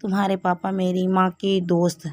तुम्हारे पापा मेरी माँ के दोस्त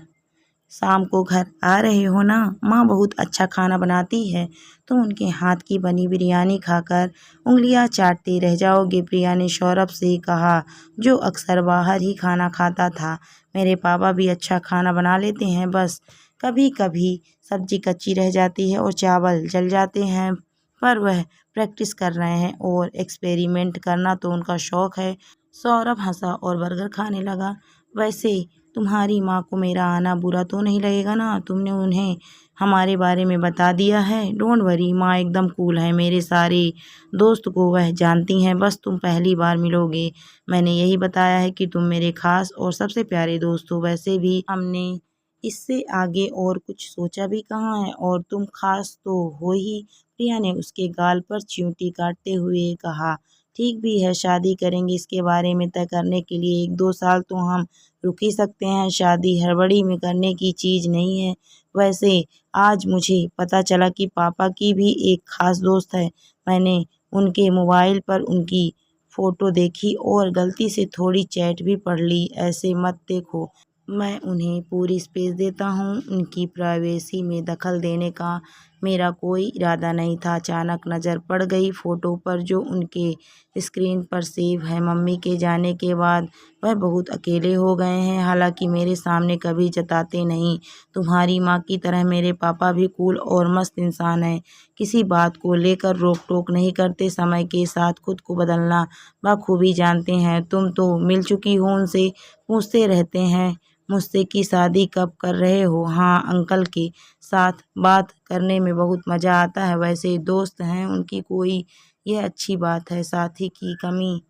शाम को घर आ रहे हो ना। माँ बहुत अच्छा खाना बनाती है, तुम उनके हाथ की बनी बिरयानी खाकर उंगलियां चाटते रह जाओगे। प्रिया ने सौरभ से कहा, जो अक्सर बाहर ही खाना खाता था। मेरे पापा भी अच्छा खाना बना लेते हैं, बस कभी कभी सब्जी कच्ची रह जाती है और चावल जल जाते हैं, पर वह प्रैक्टिस कर रहे हैं और एक्सपेरिमेंट करना तो उनका शौक है। सौरभ हंसा और बर्गर खाने लगा। वैसे तुम्हारी माँ को मेरा आना बुरा तो नहीं लगेगा ना? तुमने उन्हें हमारे बारे में बता दिया है? डोंट वरी, माँ एकदम कूल है। मेरे सारे दोस्त को वह जानती हैं, बस तुम पहली बार मिलोगे। मैंने यही बताया है कि तुम मेरे खास और सबसे प्यारे दोस्त हो। वैसे भी हमने इससे आगे और कुछ सोचा भी कहाँ है, और तुम खास तो हो ही। प्रिया ने उसके गाल पर चींटी काटते हुए कहा, ठीक भी है, शादी करेंगे, इसके बारे में तय करने के लिए 1-2 साल तो हम रुक ही सकते हैं। शादी हड़बड़ी में करने की चीज़ नहीं है। वैसे आज मुझे पता चला कि पापा की भी एक खास दोस्त है। मैंने उनके मोबाइल पर उनकी फ़ोटो देखी और गलती से थोड़ी चैट भी पढ़ ली। ऐसे मत देखो, मैं उन्हें पूरी स्पेस देता हूँ। उनकी प्राइवेसी में दखल देने का मेरा कोई इरादा नहीं था। अचानक नज़र पड़ गई फ़ोटो पर जो उनके स्क्रीन पर सेव है। मम्मी के जाने के बाद वह बहुत अकेले हो गए हैं, हालांकि मेरे सामने कभी जताते नहीं। तुम्हारी माँ की तरह मेरे पापा भी कूल और मस्त इंसान हैं, किसी बात को लेकर रोक टोक नहीं करते। समय के साथ खुद को बदलना बखूबी जानते हैं। तुम तो मिल चुकी हो उनसे, पूछते रहते हैं मुझसे कि शादी कब कर रहे हो। हाँ, अंकल के साथ बात करने में बहुत मज़ा आता है। वैसे दोस्त हैं उनकी कोई, ये अच्छी बात है। साथी की कमी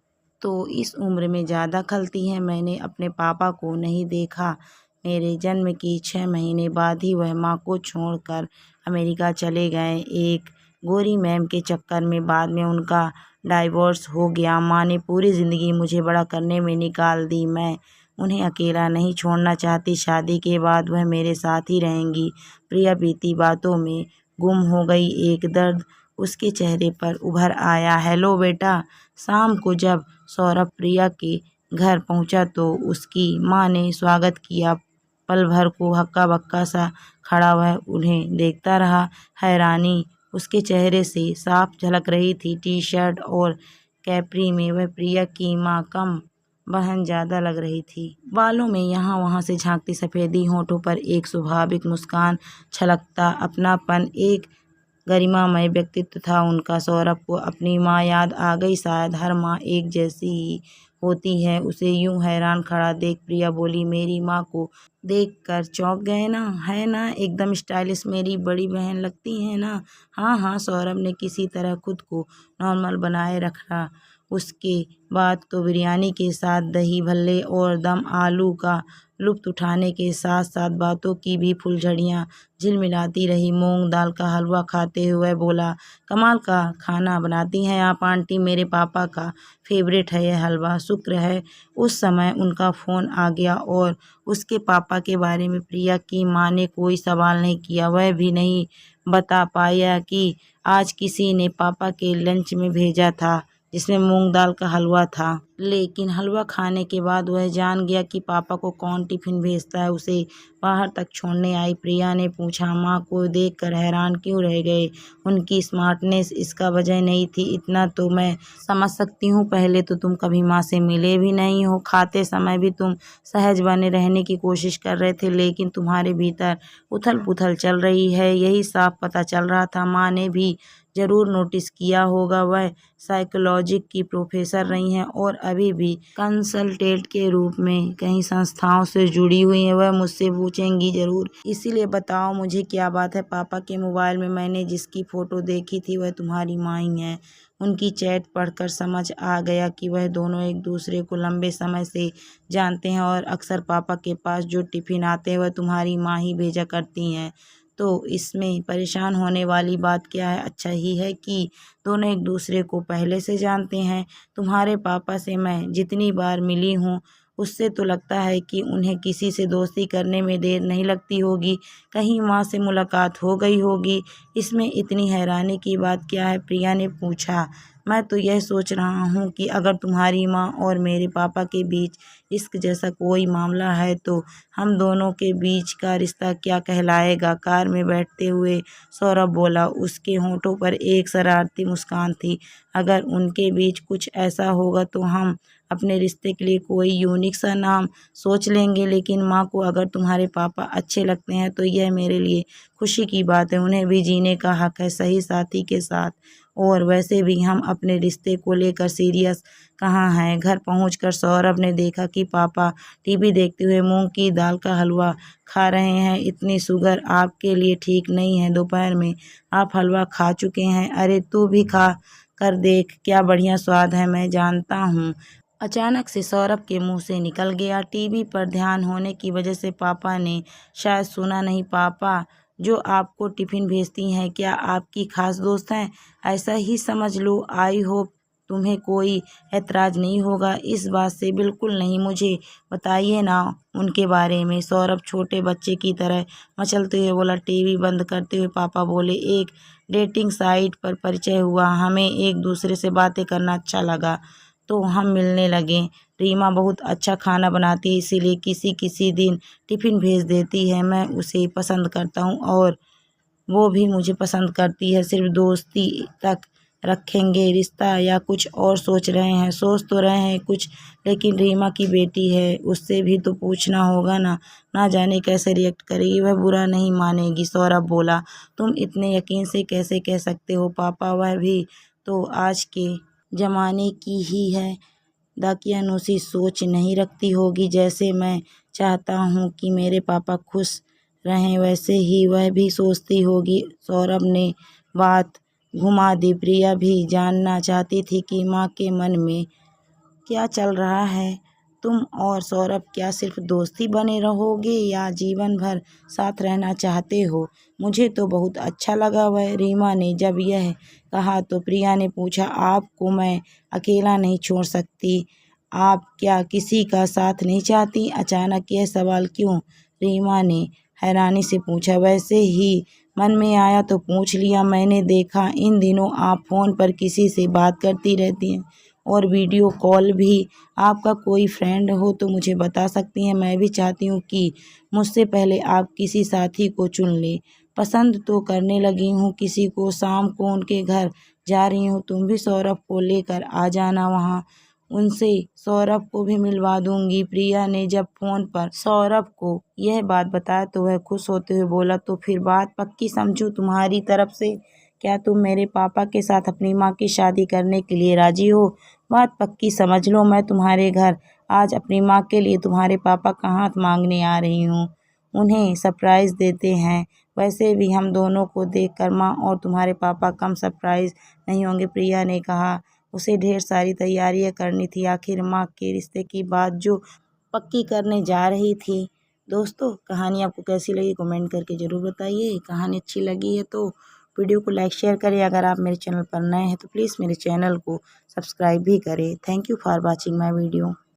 तो इस उम्र में ज़्यादा खलती है। मैंने अपने पापा को नहीं देखा। मेरे जन्म के 6 महीने बाद ही वह माँ को छोड़कर अमेरिका चले गए, एक गोरी मैम के चक्कर में। बाद में उनका डाइवोर्स हो गया। माँ ने पूरी ज़िंदगी मुझे बड़ा करने में निकाल दी। मैं उन्हें अकेला नहीं छोड़ना चाहती। शादी के बाद वह मेरे साथ ही रहेंगी। प्रिया बीती बातों में गुम हो गई। एक दर्द उसके चेहरे पर उभर आया। हेलो बेटा। शाम को जब सौरभ प्रिया के घर पहुंचा तो उसकी माँ ने स्वागत किया। पल भर को हक्का बक्का सा खड़ा वह उन्हें देखता रहा। हैरानी उसके चेहरे से साफ झलक रही थी। टी शर्ट और कैप्री में वह प्रिया की माँ कम बहन ज़्यादा लग रही थी। बालों में यहाँ वहाँ से झांकती सफ़ेदी, होठों पर एक स्वाभाविक मुस्कान, छलकता अपनापन, एक गरिमामय व्यक्तित्व था उनका। सौरभ को अपनी माँ याद आ गई। शायद हर माँ एक जैसी ही होती है। उसे यूं हैरान खड़ा देख प्रिया बोली, मेरी माँ को देखकर चौंक गए ना? है ना एकदम स्टाइलिश, मेरी बड़ी बहन लगती है ना? हाँ हाँ, सौरभ ने किसी तरह खुद को नॉर्मल बनाए रखा। उसके बाद तो बिरयानी के साथ दही भल्ले और दम आलू का लुत्फ़ उठाने के साथ साथ बातों की भी फुलझड़ियाँ झिलमिलाती रही। मूंग दाल का हलवा खाते हुए बोला, कमाल का खाना बनाती हैं आप आंटी, मेरे पापा का फेवरेट है यह हलवा। शुक्र है उस समय उनका फ़ोन आ गया और उसके पापा के बारे में प्रिया की माँ ने कोई सवाल नहीं किया। वह भी नहीं बता पाया कि आज किसी ने पापा के लंच में भेजा था जिसमें मूंग दाल का हलवा था। लेकिन हलवा खाने के बाद वह जान गया कि पापा को कौन टिफ़िन भेजता है। उसे बाहर तक छोड़ने आई प्रिया ने पूछा, माँ को देखकर हैरान क्यों रह गए? उनकी स्मार्टनेस इसका वजह नहीं थी? इतना तो मैं समझ सकती हूँ, पहले तो तुम कभी माँ से मिले भी नहीं हो। खाते समय भी तुम सहज बने रहने की कोशिश कर रहे थे, लेकिन तुम्हारे भीतर उथल पुथल चल रही है, यही साफ पता चल रहा था। माँ ने भी ज़रूर नोटिस किया होगा। वह साइकोलॉजी की प्रोफेसर रही हैं और अभी भी कंसल्टेंट के रूप में कई संस्थाओं से जुड़ी हुई हैं। वह मुझसे पूछेंगी ज़रूर। इसीलिए बताओ मुझे क्या बात है? पापा के मोबाइल में मैंने जिसकी फ़ोटो देखी थी वह तुम्हारी माँ ही है। उनकी चैट पढ़कर समझ आ गया कि वह दोनों एक दूसरे को लंबे समय से जानते हैं और अक्सर पापा के पास जो टिफ़िन आते हैं वह तुम्हारी माँ ही भेजा करती हैं। तो इसमें परेशान होने वाली बात क्या है? अच्छा ही है कि दोनों एक दूसरे को पहले से जानते हैं। तुम्हारे पापा से मैं जितनी बार मिली हूँ उससे तो लगता है कि उन्हें किसी से दोस्ती करने में देर नहीं लगती होगी। कहीं माँ से मुलाकात हो गई होगी। इसमें इतनी हैरानी की बात क्या है? प्रिया ने पूछा। मैं तो यह सोच रहा हूँ कि अगर तुम्हारी माँ और मेरे पापा के बीच इश्क जैसा कोई मामला है तो हम दोनों के बीच का रिश्ता क्या कहलाएगा। कार में बैठते हुए सौरभ बोला। उसके होठों पर एक शरारती मुस्कान थी। अगर उनके बीच कुछ ऐसा होगा तो हम अपने रिश्ते के लिए कोई यूनिक सा नाम सोच लेंगे। लेकिन माँ को अगर तुम्हारे पापा अच्छे लगते हैं तो यह मेरे लिए खुशी की बात है। उन्हें भी जीने का हक है सही साथी के साथ। और वैसे भी हम अपने रिश्ते को लेकर सीरियस कहाँ हैं। घर पहुंचकर सौरभ ने देखा कि पापा टीवी देखते हुए मूंग की दाल का हलवा खा रहे हैं। इतनी शुगर आपके लिए ठीक नहीं है। दोपहर में आप हलवा खा चुके हैं। अरे तू भी खा कर देख, क्या बढ़िया स्वाद है। मैं जानता हूँ। अचानक से सौरभ के मुंह से निकल गया। टीवी पर ध्यान होने की वजह से पापा ने शायद सुना नहीं। पापा जो आपको टिफिन भेजती हैं क्या आपकी खास दोस्त हैं? ऐसा ही समझ लो। आई होप तुम्हें कोई ऐतराज़ नहीं होगा इस बात से। बिल्कुल नहीं, मुझे बताइए ना उनके बारे में। सौरभ छोटे बच्चे की तरह मचलते हुए बोला। टीवी बंद करते हुए पापा बोले, एक डेटिंग साइट पर परिचय हुआ। हमें एक दूसरे से बातें करना अच्छा लगा तो हम मिलने लगे। रीमा बहुत अच्छा खाना बनाती है इसीलिए किसी किसी दिन टिफ़िन भेज देती है। मैं उसे पसंद करता हूँ और वो भी मुझे पसंद करती है। सिर्फ दोस्ती तक रखेंगे रिश्ता या कुछ और सोच रहे हैं? सोच तो रहे हैं कुछ, लेकिन रीमा की बेटी है, उससे भी तो पूछना होगा ना। ना जाने कैसे रिएक्ट करेगी। वह बुरा नहीं मानेगी। सौरभ बोला। तुम इतने यकीन से कैसे कह सकते हो पापा? वह भी तो आज के ज़माने की ही है। दकियानूसी सोच नहीं रखती होगी। जैसे मैं चाहता हूँ कि मेरे पापा खुश रहें वैसे ही वह भी सोचती होगी। सौरभ ने बात घुमा दी। प्रिया भी जानना चाहती थी कि माँ के मन में क्या चल रहा है। तुम और सौरभ क्या सिर्फ दोस्ती बने रहोगे या जीवन भर साथ रहना चाहते हो? मुझे तो बहुत अच्छा लगा। वह रीमा ने जब यह कहा तो प्रिया ने पूछा, आपको मैं अकेला नहीं छोड़ सकती। आप क्या किसी का साथ नहीं चाहती? अचानक यह सवाल क्यों? रीमा ने हैरानी से पूछा। वैसे ही मन में आया तो पूछ लिया। मैंने देखा इन दिनों आप फ़ोन पर किसी से बात करती रहती हैं और वीडियो कॉल भी। आपका कोई फ्रेंड हो तो मुझे बता सकती हैं। मैं भी चाहती हूँ कि मुझसे पहले आप किसी साथी को चुन लें। पसंद तो करने लगी हूँ किसी को। शाम को उनके घर जा रही हूँ। तुम भी सौरभ को लेकर आ जाना वहाँ। उनसे सौरभ को भी मिलवा दूंगी। प्रिया ने जब फ़ोन पर सौरभ को यह बात बताया तो वह खुश होते हुए बोला, तो फिर बात पक्की समझूं तुम्हारी तरफ से? क्या तुम मेरे पापा के साथ अपनी माँ की शादी करने के लिए राजी हो? बात पक्की समझ लो। मैं तुम्हारे घर आज अपनी माँ के लिए तुम्हारे पापा का हाथ मांगने आ रही हूँ। उन्हें सरप्राइज़ देते हैं। वैसे भी हम दोनों को देखकर माँ और तुम्हारे पापा कम सरप्राइज़ नहीं होंगे। प्रिया ने कहा। उसे ढेर सारी तैयारियां करनी थी। आखिर माँ के रिश्ते की बात जो पक्की करने जा रही थी। दोस्तों, कहानी आपको कैसी लगी कमेंट करके ज़रूर बताइए। कहानी अच्छी लगी है तो वीडियो को लाइक शेयर करें। अगर आप मेरे चैनल पर नए हैं तो प्लीज़ मेरे चैनल को सब्सक्राइब भी करें। Thank you for watching my video.